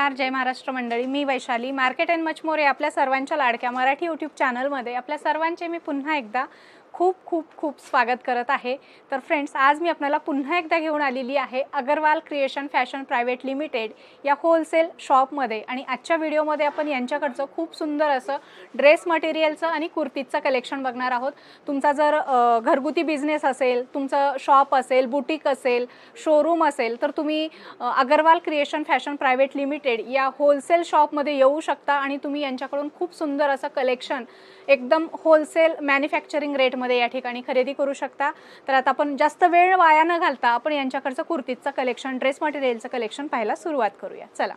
नमस्कार, जय महाराष्ट्र मंडळी. मी Vaishali, market and much more या आपल्या सर्वांच्या लाडक्या मराठी यूट्यूब चॅनलमध्ये आपल्या सर्वांचे मी पुन्हा एकदा खूप खूप खूप स्वागत करत आहे. तर फ्रेंड्स, आज मी आपल्याला पुन्हा एकदा घेऊन आलेली आहे Agarwal creation fashion private limited या होलसेल शॉपमध्ये. आणि आजच्या व्हिडिओमध्ये आपण यांच्याकडचं खूप सुंदर असं ड्रेस मटेरियलचं आणि कुर्तीचं कलेक्शन बघणार आहोत. तुमचा जर घरगुती बिझनेस असेल, तुमचं शॉप असेल, बुटीक असेल, शोरूम असेल, तर तुम्ही Agarwal creation fashion private limited या होलसेल शॉपमध्ये येऊ शकता आणि तुम्ही यांच्याकडून खूप सुंदर असं कलेक्शन एकदम होलसेल मॅन्युफॅक्चरिंग रेटमध्ये या ठिकाणी खरेदी करू शकता. तर आता आपण जास्त वेळ वाया न घालता आपण यांच्याकडचं कुर्तीचं कलेक्शन, ड्रेस मटेरियलचं कलेक्शन पाहायला सुरुवात करूया. चला.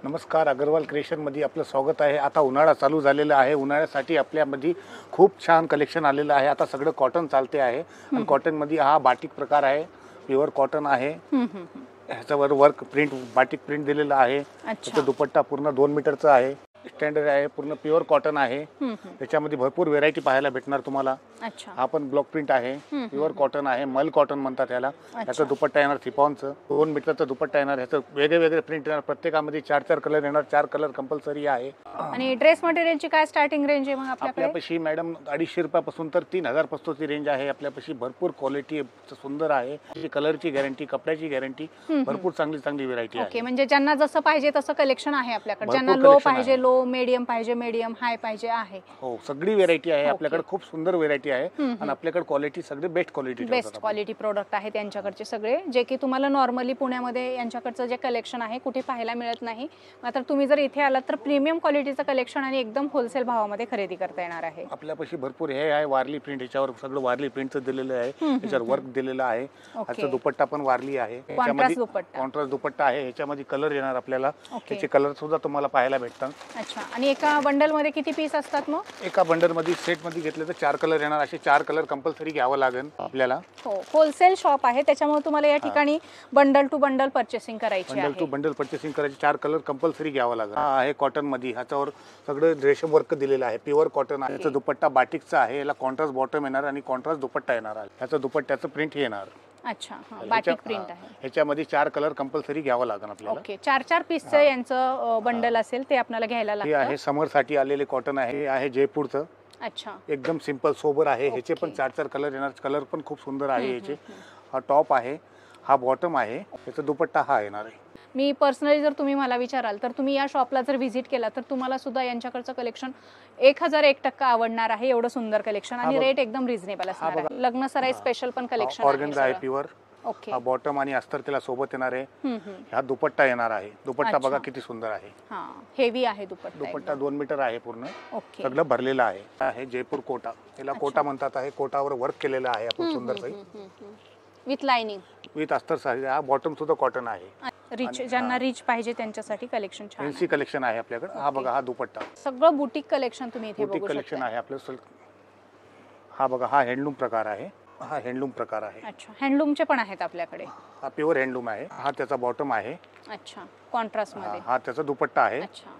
नमस्कार, अगरवाल क्रिएशनमध्ये आपलं स्वागत आहे. आता उन्हाळा चालू झालेला आहे. उन्हाळ्यासाठी आपल्यामध्ये खूप छान कलेक्शन आलेलं आहे. आता सगळं कॉटन चालते आहे आणि कॉटनमध्ये हा बाटिक प्रकार आहे, प्युअर कॉटन आहे. ह्याच्यावर वर्क प्रिंट, बाटिक प्रिंट दिलेला आहे. त्याचा दुपट्टा पूर्ण 2 मीटरचा आहे, स्टँडर्ड आहे, पूर्ण प्युअर कॉटन आहे. त्याच्यामध्ये भरपूर व्हेरायटी पाहायला भेटणार तुम्हाला. हा पण ब्लॉक प्रिंट आहे, प्युअर कॉटन आहे, मल कॉटन म्हणतात याला. याचा दुपट्टा येणार थिपॉनचं, 2 मीटरचा दुपट्टा येणार. ह्याचं वेगळे वेगळे प्रिंट येणार, प्रत्येकामध्ये 4 कलर येणार. 4 कलर कंपल्सरी आहे. आणि ड्रेस मटेरियलची काय स्टार्टिंग रेंज आहे मग आपल्यापाशी? मॅडम 250 रुपयापासून तर 3000 पासूनची रेंज आहे आपल्यापाशी. भरपूर क्वालिटी सुंदर आहे. कलरची गॅरंटी, कपड्याची गॅरंटी, भरपूर चांगली चांगली व्हेरायटी आहे. ओके, म्हणजे ज्यांना जसं पाहिजे तसं कलेक्शन आहे आपल्याकडे. ज्यांना लो पाहिजे लो, मीडियम पाहिजे मीडियम, हाय पाहिजे आहे. हो, सगळी व्हेरायटी आहे आपल्याकडे. खूप सुंदर व्हेरायटी आहे आणि आपल्याकडे क्वालिटी सगळे बेस्ट क्वालिटी प्रोडक्ट आहे त्यांच्याकडचे सगळे, जे की तुम्हाला नॉर्मली पुण्यामध्ये यांच्याकडचं जे कलेक्शन आहे कुठे पाहायला मिळत नाही. मात्र तुम्ही जर इथे आलात तर प्रीमियम क्वालिटीचं कलेक्शन आणि एकदम होलसेल भावामध्ये खरेदी करता येणार आहे. आपल्यापाशी भरपूर हे आहे वारली प्रिंट. ह्याच्यावर सगळं वारली प्रिंटचं दिलेलं आहे. त्याच्यावर वर्क दिलेलं आहे. ह्याचा दुपट्टा पण वारली आहे, कॉन्ट्रास्ट दुपट्टा आहे. ह्याच्यामध्ये कलर येणार आपल्याला. त्याचे कलर सुद्धा तुम्हाला पाहायला भेटतात. अच्छा. आणि एका बंडल मध्ये किती पीस असतात मग? एका बंडल मध्ये सेट मध्ये घेतले तर 4 कलर येणार. असे 4 कलर कंपल्सरी घ्यावं लागेल आपल्याला. हो, होलसेल शॉप आहे त्याच्यामुळे तुम्हाला या ठिकाणी बंडल टू बंडल परचेसिंग करायची आहे. बंडल टू बंडल परचेसिंग करायची. 4 कलर कंपल्सरी घ्यावं लागेल. हा आहे कॉटन मध्ये. ह्याच्यावर सगळं रेशम वर्क दिलेलं आहे, प्युअर कॉटन आहे. याचा दुपट्टा बाटिकचा आहे. याला कॉन्ट्रास्ट बॉटम येणार आणि कॉन्ट्रास्ट दुपट्टा येणार आहे. ह्याचा दुपट्ट्याचं प्रिंट येणार. अच्छा, बाटिक प्रिंट आहे. ह्याच्यामध्ये 4 कलर कंपल्सरी घ्यावं लागेल आपल्याला. ओके, 4 पीसचं यांचं बंडल असेल ते आपल्याला घ्यायला लागतं. हे आहे समर साठी आलेले कॉटन आहे. हे आहे जयपूरचं. अच्छा, एकदम सिंपल सोबर आहे. ह्याचे पण 4 कलर येणार. कलर पण खूप सुंदर आहे याचे. हा टॉप आहे, हा बॉटम आहे, याचा दुपट्टा हा येणार आहे. मी पर्सनली जर तुम्ही मला विचाराल तर तुम्ही या शॉपला जर व्हिजिट केला तर तुम्हाला सुद्धा यांच्याकडचं कलेक्शन 1001% आवडणार आहे. एवढं सुंदर कलेक्शन आणि रेट एकदम रिझनेबल असणार आहे. लग्न सराई स्पेशल पण कलेक्शन ऑर्गन्झा आहे प्युअर. ओके, हा बॉटम आणि अस्तर त्याला सोबत येणार आहे. हा दुपट्टा येणार आहे. दुपट्टा बघा किती सुंदर आहे. हा, हेवी आहे दुपट्टा. दुपट्टा 2 मीटर आहे पूर्ण. ओके, सगळं भरलेलं आहे. आहे जयपूर कोटा. याला कोटा म्हणतात आहे. कोटावर वर्क केलेलं आहे आपण सुंदर विथ लाइनिंग, विथ अस्तर साडी. हा बॉटम सुद्धा कॉटन आहे. रिच, ज्यांना रिच पाहिजे त्यांच्यासाठी कलेक्शन छान फॅन्सी कलेक्शन आहे आपल्याकडे. हा बघा, हा दुपट्टा. सगळं बुटीक कलेक्शन तुम्ही इथे बघू शकता. बुटीक कलेक्शन आहे आपलं. हा बघा, हा हँडलूम प्रकार आहे. हा हँडलूम प्रकार आहे. अच्छा, हँडलूमचे पण आहेत आपल्याकडे. हा प्युअर हँडलूम आहे. हा त्याचा बॉटम आहे. अच्छा, कॉन्ट्रास्ट मध्ये. हा त्याचा दुपट्टा आहे. अच्छा,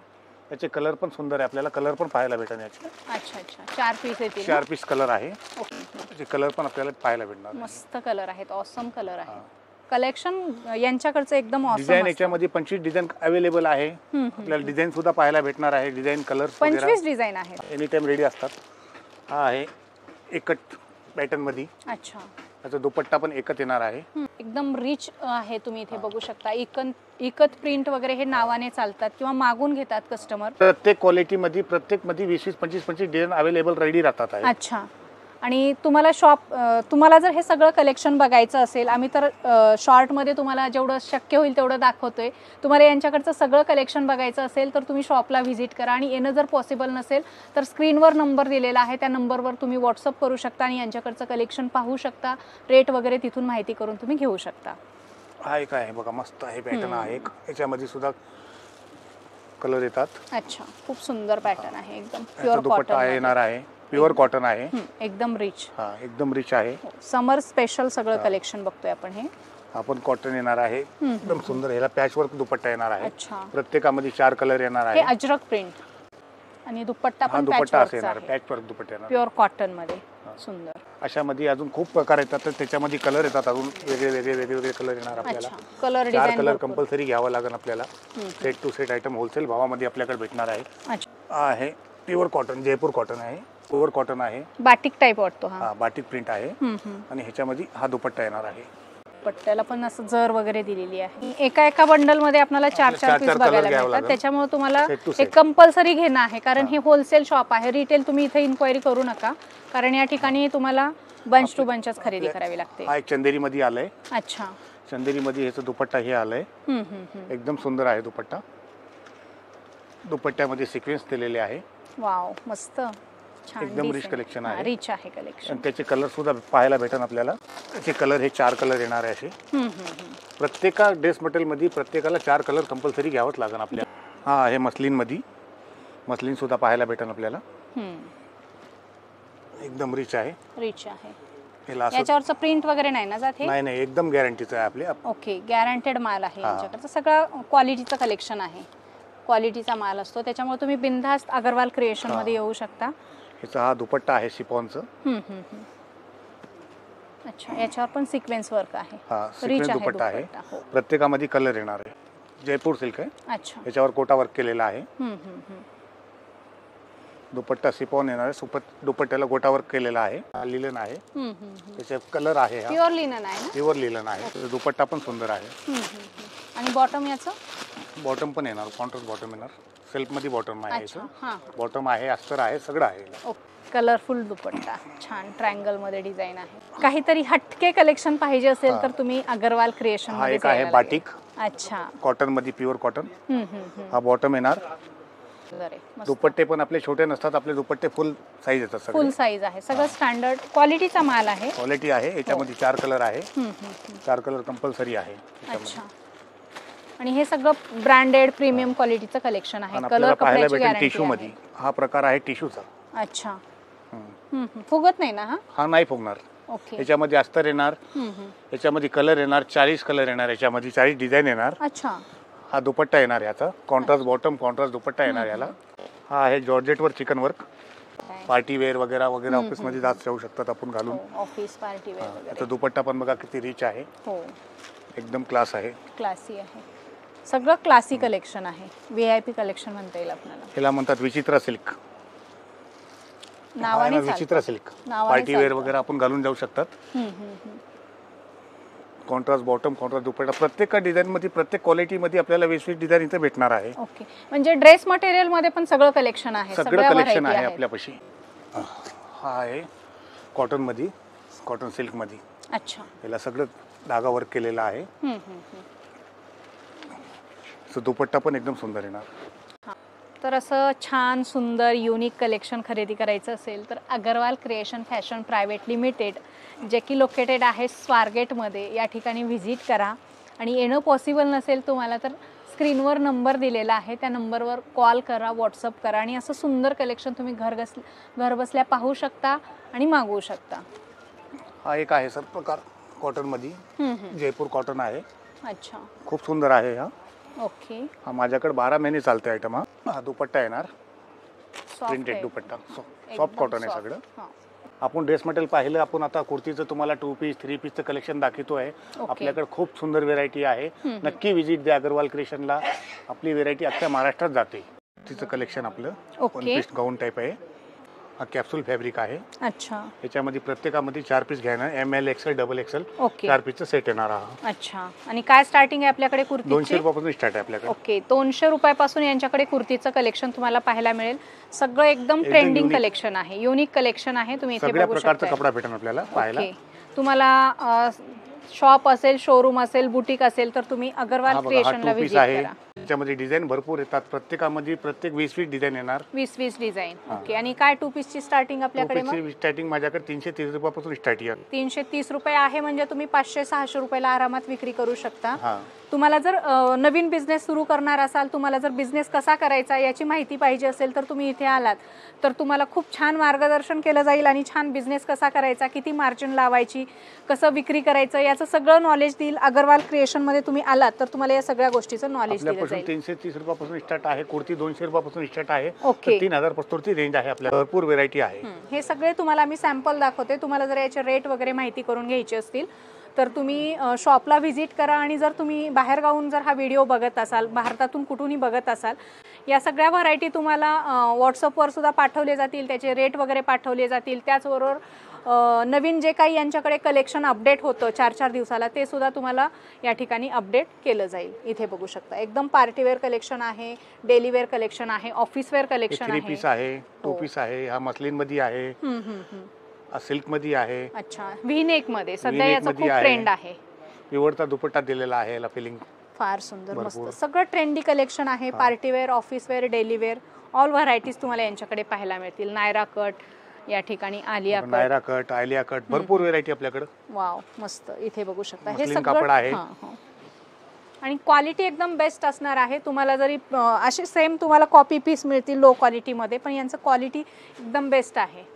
याचे कलर पण सुंदर आहे. आपल्याला कलर पण पाहायला भेटेल याचे. अच्छा अच्छा, 4 पीस येतील. 4 पीस कलर आहे. ओके, त्याचे कलर पण आपल्याला पाहायला भेटणार. मस्त कलर आहेत, ऑसम कलर आहे. कलेक्शन यांच्याकडचं एकदम ऑसम. डिझाइन याच्यामध्ये 25 डिझाइन अवेलेबल आहे. आपल्याला डिझाइन सुद्धा पाहायला भेटणार आहे. डिझाइन कलर 25 डिझाइन आहेत. एनी टाइम रेडी असतात. हा आहे एकट पॅटर्न मध्ये. अच्छा, त्याचा दुपट्टा पण एकच येणार आहे. एकदम रिच आहे. तुम्ही इथे बघू शकता. इकत प्रिंट वगैरे हे नावाने चालतात किंवा मागून घेतात कस्टमर. प्रत्येक क्वालिटी मध्ये, प्रत्येक मध्ये 20-20, 25-25 डिझाइन अवेलेबल रेडी राहतात. अच्छा. आणि तुम्हाला तुम्हाला जर हे सगळं कलेक्शन बघायचं असेल, आम्ही तर शॉर्टमध्ये तुम्हाला जेवढं शक्य होईल तेवढं दाखवतोय. तुम्हाला यांच्याकडचं सगळं कलेक्शन बघायचं असेल तर तुम्ही शॉपला व्हिजिट करा. आणि येणं जर पॉसिबल नसेल तर स्क्रीनवर नंबर दिलेला आहे, त्या नंबरवर तुम्ही व्हॉट्सअप करू शकता आणि यांच्याकडचं कलेक्शन पाहू शकता. रेट वगैरे तिथून माहिती करून तुम्ही घेऊ शकता. हा एक आहे बघा, मस्त आहे पॅटर्न आहे. याच्यामध्ये सुद्धा कलर येतात. अच्छा, खूप सुंदर पॅटर्न आहे. एकदम प्युअर दुपट्टा येणार आहे. प्युअर कॉटन आहे. एकदम रिच. हा, एकदम रिच आहे. समर स्पेशल सगळं कलेक्शन बघतोय आपण. हे आपण कॉटन येणार आहे. एकदम सुंदर. ह्याला पॅच वर्क दुपट्टा येणार आहे. अच्छा, प्रत्येकामध्ये 4 कलर येणार आहे. हे अजरक प्रिंट आणि दुपट्टा पण दुपट्टा असा येणार, पॅच वर्क दुपट्टा येणार. प्युअर कॉटन मध्ये. सुंदर. अशामध्ये अजून खूप प्रकार येतात, तर त्याच्यामध्ये कलर येतात अजून वेगळे कलर येणार आपल्याला. कलर 4 डिझाइन कलर कंपल्सरी घ्यावा लागेल आपल्याला. Set to set item wholesale भावामध्ये आपल्याकडे भेटणार आहे. अच्छा, हा आहे प्युअर कॉटन, जयपूर कॉटन आहे, प्युअर कॉटन आहे. बाटिक टाइप वाटतो हा. हा बाटिक प्रिंट आहे. आणि ह्याच्यामध्ये हा दुपट्टा येणार आहे. पट्ट्याला पण असं जर वगैरे दिलेली आहे. एका बंडल मध्ये आपल्याला 4 पीस बघायला मिळतात. त्याच्यामुळे तुम्हाला हे कंपल्सरी घेणं आहे, कारण हे होलसेल शॉप आहे. रिटेल तुम्ही इथे इन्क्वायरी करू नका, कारण या ठिकाणी तुम्हाला बंच टू बंचच खरेदी करावी लागते. हा एक चंदेरी मध्ये आलाय. अच्छा, चंदेरी मध्ये ह्याचा दुपट्टा हे आलाय. एकदम सुंदर आहे दुपट्टा. दुपट्ट्यामध्ये सिक्वेन्स दिलेले आहे. वाव, मस्त, छान, एकदम रिच कलेक्शन आहे. रिच आहे कलेक्शन. आणि त्याचे कलर सुद्धा पाहायला भेटन आपल्याला. त्याचे कलर हे 4 कलर येणार आहे असे. प्रत्येका ड्रेस मटेरियल मध्ये प्रत्येकाला 4 कलर कंपल्सरी घ्यावंच लागेल आपल्याला. हा आहे मस्लिन मध्ये. मस्लिन सुद्धा पाहायला भेटन आपल्याला. एकदम रिच आहे. रिच आहे. याच्यावरचं प्रिंट वगैरे नाही ना जात हे? नाही, एकदम गॅरंटीचं आहे आपले. ओके, गॅरंटेड माल आहे यांच्याकडे. सगळं क्वालिटीचं कलेक्शन आहे, क्वालिटीचा माल असतो. त्याच्यामुळे तुम्ही बिनधास्त अगरवाल क्रिएशन मध्ये येऊ शकता. याचा हा दुपट्टा आहे शिफॉनचं. अच्छा, याच्यावर पण सिक्वेन्स वर्क आहे. हा सिक्वेन्स दुपट्टा आहे. प्रत्येकामध्ये कलर येणार आहे. जयपूर सिल्क आहे. अच्छा, याच्यावर कोटा वर्क केलेला आहे. दुपट्टा सिफॉन येणार आहे. दुपट्ट्याला गोटा वर्क केलेला आहे. लिलन आहे. त्याचे कलर आहे. प्युअर लिनन आहे ना? प्युअर लिलन आहे. दुपट्टा पण सुंदर आहे. आणि बॉटम याचं? बॉटम पण येणार, कॉन्ट्रास्ट बॉटम येणार. सिल्क मध्ये बॉटम आहे. बॉटम आहे, अस्तर आहे, सगळं आहे. कलरफुल दुपट्टा, छान ट्रायंगल मध्ये डिझाइन आहे. काहीतरी हटके कलेक्शन पाहिजे असेल तर तुम्ही अगरवाल क्रिएशन मध्ये एक आहे बाटिक. अच्छा, कॉटन मध्ये, प्युअर कॉटन. हा बॉटम येणार. दुपट्टे पण आपले छोटे नसतात, आपले दुपट्टे फुल साईज येतात. फुल साईज आहे, सगळं स्टँडर्ड क्वालिटीचा माल आहे. क्वालिटी आहे. याच्यामध्ये 4 कलर आहे. 4 कलर कंपल्सरी आहे. अच्छा, आणि हे सगळं ब्रँडेड प्रीमियम क्वालिटीचं कलेक्शन आहे. कलर कपड्याची गॅरंटी. टिश्यू मध्ये हा प्रकार आहे टिश्यूचा. अच्छा, फुगत नाही ना? हा नाही फुगणार. ओके, याच्यामध्ये अस्तर येणार. याच्यामध्ये कलर येणार, 40 कलर येणार. याच्यामध्ये 40 डिझाईन येणार. अच्छा, हा दुपट्टा येणार याचा. कॉन्ट्रास्ट बॉटम, कॉन्ट्रास्ट दुपट्टा येणार याला. हा आहे जॉर्जेट वर चिकन वर्क. पार्टी वेअर वगैरे वगैरे ऑफिस मध्ये जात राहू शकतात आपण घालून. Office party wear. याचा दुपट्टा पण बघा किती रिच आहे. एकदम क्लास आहे, क्लासी आहे. सगळं क्लासी कलेक्शन आहे. व्हीआयपी कलेक्शन म्हणता येईल आपल्याला. ह्याला म्हणतात विचित्रा सिल्क. नावाने विचित्रा सिल्क. पार्टी वेअर वगैरे आपण घालून जाऊ शकतात. कॉन्ट्रास्ट बॉटम, कॉन्ट्रास्ट दुपट्टा. प्रत्येक डिझाईन मध्ये, प्रत्येक क्वालिटी मध्ये आपल्याला वेगवेगळी डिझाईन इथे भेटणार आहे. ओके, म्हणजे ड्रेस मटेरियल मध्ये पण सगळं कलेक्शन आहे. सगळं कलेक्शन आहे आपल्यापाशी. हा आहे कॉटन मध्ये, कॉटन सिल्क मध्ये. अच्छा, याला सगळं धागा वर्क केलेला आहे. दुपट्टा पण एकदम सुंदर येणार. तर असं छान सुंदर युनिक कलेक्शन खरेदी करायचं असेल तर Agarwal creation fashion private limited, जे की लोकेटेड आहे स्वारगेटमध्ये, या ठिकाणी व्हिजिट करा. आणि येणं पॉसिबल नसेल तुम्हाला तर स्क्रीनवर नंबर दिलेला आहे, त्या नंबरवर कॉल करा, व्हॉट्सअप करा आणि असं सुंदर कलेक्शन तुम्ही घर बसल्या पाहू शकता आणि मागवू शकता. हा एक आहे सर प्रकार कॉटन मध्ये. जयपूर कॉटन आहे. अच्छा, खूप सुंदर आहे हा. ओके, हा माझ्याकडे 12 महिने चालते आयटम. हा दुपट्टा येणार, प्रिंटेड दुपट्टा. सॉफ्ट कॉटन आहे सगळं. आपण ड्रेस मटेरियल पाहिलं. आपण आता कुर्तीचं तुम्हाला 2 पीस 3 पीसचं कलेक्शन दाखवतो आहे. आपल्याकडे खूप सुंदर व्हेरायटी आहे. नक्की विजिट द्या अगरवाल क्रिएशनला. आपली व्हेरायटी अख्ख्या महाराष्ट्रात जाते. तिचं कलेक्शन आपलं 1 पीस गाऊन टाईप आहे. हा कॅप्सूल फॅब्रिक आहे. अच्छा, याच्यामध्ये प्रत्येकामध्ये 4 पीस घ्यायला. ML XL डबल XL 4 पीसचं सेट येणार आहे. अच्छा, आणि काय स्टार्टिंग आहे आपल्याकडे कुर्ती? 200 रुपयापासून स्टार्ट आहे आपल्याकडे. ओके, 200 रुपयापासून यांच्याकडे कुर्तीचं कलेक्शन तुम्हाला पाहायला मिळेल. सगळं एकदम ट्रेंडिंग कलेक्शन आहे, युनिक कलेक्शन आहे. तुम्ही इथे सगळ्या प्रकारचा कपडा भेटेल आपल्याला पाहायला. तुम्हाला शॉप असेल, शोरूम असेल, बुटीक असेल तर तुम्ही अगरवाल क्रिएशनला व्हिजिट करा. त्याच्यामध्ये डिझाईन भरपूर येतात. प्रत्येकामध्ये प्रत्येक 20-20 डिझाईन येणार. 20-20 डिझाईन. ओके, आणि काय 2 पीसची स्टार्टिंग आपल्याकडे? स्टार्टिंग माझ्याकडे 330 रुपयापासून स्टार्ट आहे. 330 रुपये आहे, म्हणजे तुम्ही 500-600 रुपयाला आरामात विक्री करू शकता. तुम्हाला जर नवीन बिझनेस सुरू करणार असाल, तुम्हाला जर बिझनेस कसा करायचा याची माहिती पाहिजे असेल तर तुम्ही इथे आलात तर तुम्हाला खूप छान मार्गदर्शन केलं जाईल. आणि छान बिझनेस कसा करायचा, किती मार्जिन लावायची, कसं विक्री करायचं, याचं सगळं नॉलेज देईल. अगरवाल क्रिएशनमध्ये तुम्ही आलात तर तुम्हाला या सगळ्या गोष्टीचं नॉलेज दिलं पासून जाईल? 330 रुपयापासून स्टार्ट आहे, कुर्ती 200 रुपयापासून स्टार्ट आहे, ओके. 3000 पासूनची रेंज आहे आपल्या भरपूर व्हेरायटी आहे. हे सगळे तुम्हाला मी सॅम्पल दाखवते. तुम्हाला जर याचे रेट वगैरे माहिती करून घ्यायची असतील तर तुम्ही शॉपला व्हिजिट करा. आणि जर तुम्ही बाहेर गाऊन जर हा व्हिडिओ बघत असाल, भारतातून कुठूनही बघत असाल, या सगळ्या व्हरायटी तुम्हाला व्हॉट्सअपवर सुद्धा पाठवले जातील, त्याचे रेट वगैरे पाठवले जातील. त्याचबरोबर नवीन जे काही यांच्याकडे कलेक्शन अपडेट होतं 4-4 दिवसाला, ते सुद्धा तुम्हाला या ठिकाणी अपडेट केलं जाईल. इथे बघू शकता एकदम पार्टीवेअर कलेक्शन आहे, डेली वेअर कलेक्शन आहे, ऑफिसवेअर कलेक्शन 3 पीस आहे, 2 पीस आहे, हा मस्लिन मध्ये आहे, सिल्क मध्ये आहे. अच्छा, व्ही नेक मध्ये सध्या V-neck याचा मध्ये खूप आहे. ट्रेंड आहे. पिवळता दुपट्टा दिलेला आहे याला फिलिंग. फार सुंदर, मस्त भरपूर. सगळं ट्रेंडी कलेक्शन आहे. Partywear, officewear, daily wear all varieties तुम्हाला यांच्याकडे पाहायला मिळतील. नायरा कट, या ठिकाणी Alia cut, Naira cut, Alia cut, भरपूर व्हेरायटी आपल्याकडे. वाव मस्त. इथे बघू शकता हे मस्लिन सगळं कापड आहे. आणि क्वालिटी एकदम बेस्ट असणार आहे. तुम्हाला जरी असे सेम तुम्हाला कॉपी पीस मिळतील लो क्वालिटीमध्ये, पण यांचं क्वालिटी एकदम बेस्ट आहे.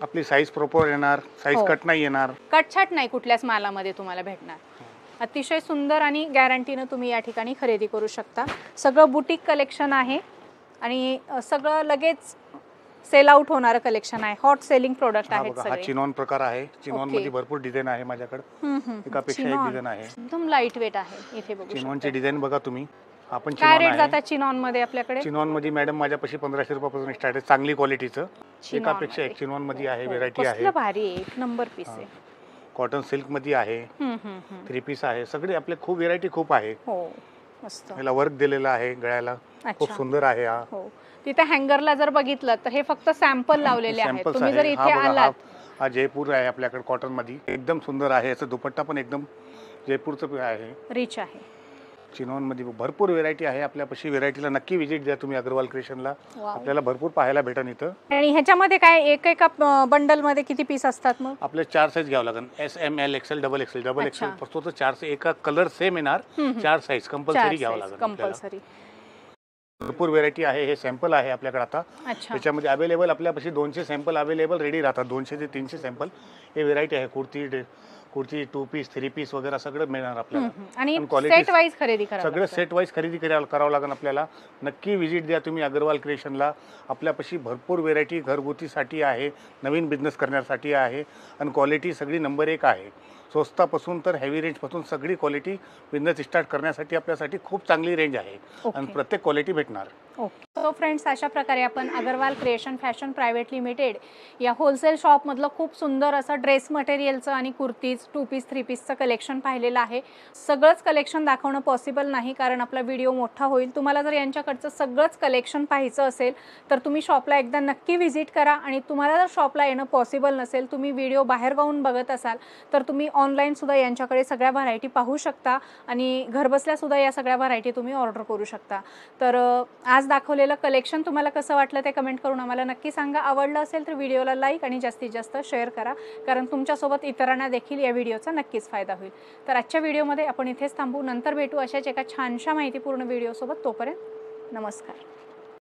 आपली साईज प्रॉपर येणार, साईज हो. कट नाही येणार. कटछाट नाही कुठल्याच मालामध्ये तुम्हाला भेटणार. अतिशय सुंदर आणि गॅरंटीनं तुम्ही या ठिकाणी खरेदी करू शकता. सगळं बुटीक कलेक्शन आहे आणि सगळं लगेच सेल आउट होणारं कलेक्शन आहे. हॉट सेलिंग प्रोडक्ट आहेत हा सगळे. चिनॉन प्रकार आहे. Chinon okay. मध्ये भरपूर डिझाइन आहे माझ्याकडे. एकापेक्षा एक चिनॉन. डिझाइन आहे. एकदम लाईट वेट आहे. इथे बघू चिनॉनची शकता. डिझाइन बघा तुम्ही. आपण काय चिनॉन रेट आहे. जातात चिनॉन मध्ये आपल्याकडे? चिनॉन मध्ये मॅडम माझ्यापाशी 1500 रुपयापासून स्टार्ट आहे, चांगली क्वालिटीचं. चिनॉन एकापेक्षा एक मध्ये. चिनॉन मध्ये आहे, हो, व्हेरायटी आहे. कसलं भारी आहे, एक नंबर पीस आहे. कॉटन सिल्क मध्ये आहे, 3 पीस आहे. सगळे आपले खूप व्हेरायटी खूप आहे. हो मस्त. याला वर्क दिलेलं आहे गळ्याला, खूप अच्छा. सुंदर आहे हा. हो, तिथे हँगरला जर बघितलं तर हे फक्त सॅम्पल लावलेले आहेत. सॅम्पल्स तुम्ही जर आहे. इथे हा बघा, आलात, हा जयपूर आहे आपल्याकडे कॉटन मध्ये, एकदम सुंदर आहे. याचा दुपट्टा पण एकदम जयपूरचं आहे. रिच आहे. चिनॉन मध्ये भरपूर व्हेरायटी आहे आपल्यापाशी. व्हेरायटीला नक्की व्हिजिट द्या तुम्ही अग्रवाल क्रिएशनला. वाव. आपल्याला भरपूर पाहायला भेटेल इथं. आणि ह्याच्यामध्ये काय एका बंडल मध्ये किती पीस असतात मग? आपले 4 साईज घ्यावं लागेल. SML, XL, double XL. Double अच्छा. XL पासून 4 एका कलर सेम येणार. 4 साईज कंपल्सरी घ्यावं लागेल आपल्याला. कंपल्सरी. भरपूर व्हेरायटी आहे. हे सॅम्पल आहे आपल्याकडे आता. अच्छा. त्याच्यामध्ये अवेलेबल आपल्यापाशी 200 सॅम्पल अवेलेबल रेडी राहतात. 200 ते 300 सॅम्पल हे व्हेरायटी आहे. कुर्ती 2 पीस 3 पीस वगैरे सगळं मिळणार आपल्याला. आणि quality सेट वाईज खरेदी करा. सगळं सेट वाईज खरेदी करावं लागेल आपल्याला. नक्की व्हिजिट द्या तुम्ही अग्रवाल क्रिएशनला. आपल्यापाशी भरपूर व्हेरायटी घरगुतीसाठी आहे, नवीन बिझनेस करण्यासाठी आहे. आणि क्वालिटी सगळी नंबर 1 आहे. स्वस्तापासून तर हेवी रेंजपासून सगळी क्वालिटी बिझनेस स्टार्ट करण्यासाठी आपल्यासाठी खूप चांगली रेंज आहे. आणि प्रत्येक क्वालिटी भेटणार. ओके. सो फ्रेंड्स, अशा प्रकारे आपण Agarwal creation fashion private limited या होलसेल शॉपमधलं खूप सुंदर असं ड्रेस मटेरियलचं आणि कुर्तीज 2 पीस 3 पीसचं कलेक्शन पाहिलेलं आहे. सगळंच कलेक्शन दाखवणं पॉसिबल नाही कारण आपला व्हिडिओ मोठा होईल. तुम्हाला जर यांच्याकडचं सगळंच कलेक्शन पाहायचं असेल तर तुम्ही शॉपला एकदा नक्की व्हिजिट करा. आणि तुम्हाला जर शॉपला येणं पॉसिबल नसेल, तुम्ही व्हिडिओ बाहेर गाऊन बघत असाल तर तुम्ही ऑनलाईन सुद्धा यांच्याकडे सगळ्या व्हरायटी पाहू शकता आणि घरबसल्या सुद्धा या सगळ्या व्हरायटी तुम्ही ऑर्डर करू शकता. तर आज दाखवलेलं कलेक्शन तुम्हाला कसं वाटलं ते कमेंट करून आम्हाला नक्की सांगा. आवडलं असेल तर व्हिडिओला लाईक आणि जास्तीत जास्त शेअर करा कारण तुमच्यासोबत इतरांना देखील या व्हिडिओचा नक्कीच फायदा होईल. तर आजच्या व्हिडिओमध्ये आपण इथेच थांबू. नंतर भेटू अशाच एका छानशा माहितीपूर्ण व्हिडिओसोबत. तोपर्यंत नमस्कार.